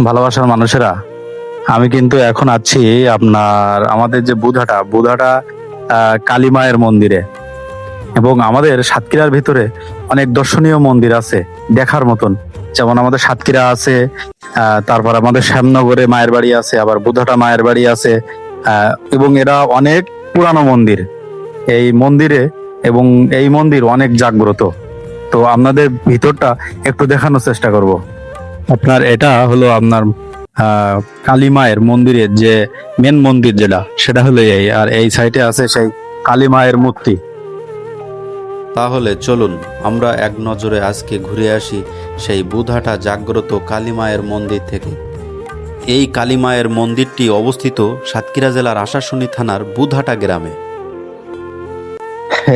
ভালোবাসার মানুষেরা, আমি কিন্তু এখন আছি আপনার আমাদের যে বুধাটা কালী মায়ের মন্দিরে। এবং আমাদের সাতক্ষীরার ভিতরে অনেক দর্শনীয় মন্দির আছে দেখার মতন। যেমন আমাদের সাতক্ষীরা আছে, তারপর আমাদের শ্যামনগরে মায়ের বাড়ি আছে, আবার বুধাটা মায়ের বাড়ি আছে। এবং এরা অনেক পুরানো মন্দির এই মন্দিরে, এবং এই মন্দির অনেক জাগ্রত। তো আপনাদের ভিতরটা একটু দেখানোর চেষ্টা করব। আপনার এটা হলো আপনার কালী মায়ের মন্দিরের যে মেন মন্দির যেটা, সেটা হলো এই, আর এই সাইডে আছে সেই কালী মায়ের মূর্তি। তাহলে চলুন আমরা এক নজরে আজকে ঘুরে আসি সেই বুধাটা জাগ্রত কালী মায়ের মন্দির থেকে। এই কালী মায়ের মন্দিরটি অবস্থিত সাতক্ষীরা জেলার আশাশুনি থানার বুধাটা গ্রামে।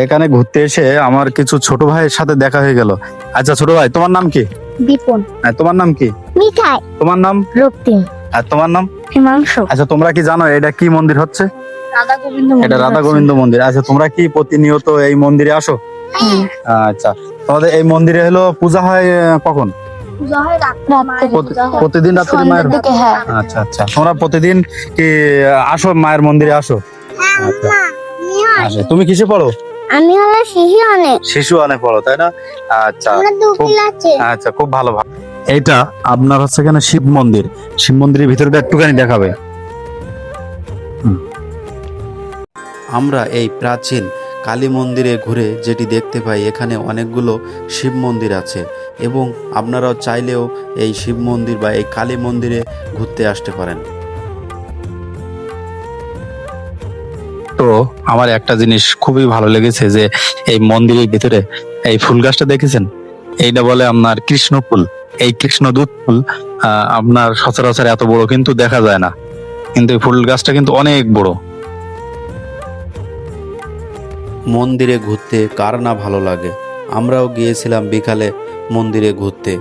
এখানে ঘুরতে এসে আমার কিছু ছোট ভাইয়ের সাথে দেখা হয়ে গেল। আচ্ছা ছোট ভাই, তোমার নাম কি? দীপন। তোমার নাম কি? মিঠাই। তোমার নাম? রক্তিম। আর তোমার নাম? হিমাংশু। আচ্ছা, তোমরা কি জানো এটা কি মন্দির হচ্ছে? রাধা গোবিন্দ। এটা রাধা গোবিন্দ মন্দির। আচ্ছা, তোমরা কি প্রতিনিয়ত এই মন্দিরে আসো? আচ্ছা, তোমাদের এই মন্দিরে হলো পূজা হয় কখন? পূজা হয় রাত্রে। প্রতিদিন রাত্রে মায়ের? হ্যাঁ। আচ্ছা আচ্ছা, তোমরা প্রতিদিন কি আসো মায়ের মন্দিরে আসো? আচ্ছা। আচ্ছা, তুমি কিসে পড়ো? আমি হলো শিশু আনে পড়ো, তাই না? আচ্ছা, আচ্ছা, খুব ভালো। এইটা আপনার হচ্ছে এখানে শিব মন্দির। শিব মন্দিরের ভিতরটা একটুখানি দেখাবে। আমরা এই প্রাচীন কালী মন্দিরে ঘুরে যেটি দেখতে পাই, এখানে অনেকগুলো শিব মন্দির আছে এবং আপনারাও চাইলেও এই শিব মন্দির বা এই কালী মন্দিরে ঘুরতে আসতে পারেন। তো আমার একটা জিনিস খুবই ভালো লেগেছে যে এই মন্দিরের ভিতরে এই ফুল গাছটা দেখেছেন, এইটা বলে আপনার কৃষ্ণ ফুল। এই কৃষ্ণদূত ফুল আপনার সচরাচর এত বড় কিন্তু দেখা যায় না, কিন্তু এই ফুল গাছটা কিন্তু অনেক বড়। মন্দিরে ঘুরতে কার না ভালো লাগে। আমরাও গিয়েছিলাম বিকালে মন্দিরে ঘুরতে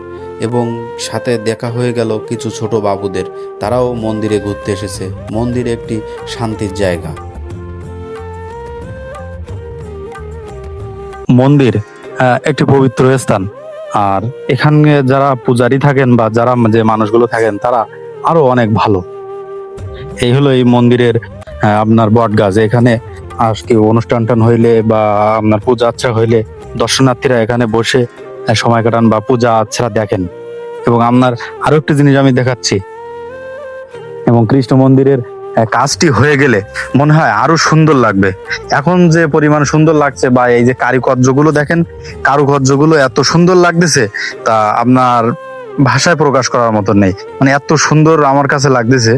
এবং সাথে দেখা হয়ে গেল কিছু ছোট বাবুদের, তারাও মন্দিরে ঘুরতে এসেছে। মন্দির একটি শান্তির জায়গা। মন্দির একটি পবিত্র স্থান, আর এখানে যারা পূজারী থাকেন বা যারা যে মানুষগুলো থাকেন তারা আরো অনেক ভালো। এই হলো এই মন্দিরের আপনার বট গাছ। এখানে আজকে অনুষ্ঠান টান হইলে বা আপনার পূজা আচ্ছা হইলে দর্শনার্থীরা এখানে বসে সময় কাটান বা পূজা আচ্ছা দেখেন। এবং আপনার আরো একটা জিনিস আমি দেখাচ্ছি, এবং কৃষ্ণ মন্দিরের কাজটি হয়ে গেলে মনে হয় আরো সুন্দর লাগবে। এখন যে পরিমাণ সুন্দর লাগছে, বা এই যে কারুকার্যগুলো দেখেন, কারুকার্যগুলো এত সুন্দর লাগতেছে, তা আপনার ভাষায় প্রকাশ করার মতো নেই। মানে এত সুন্দর আমার কাছে লাগতেছে।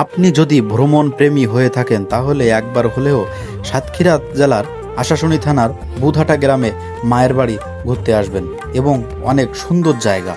আপনি যদি ভ্রমণ প্রেমী হয়ে থাকেন তাহলে একবার হলেও সাতক্ষীরা জেলার আশাশুনি থানার বুধাটা গ্রামে মায়ের বাড়ি ঘুরতে আসবেন এবং অনেক সুন্দর জায়গা।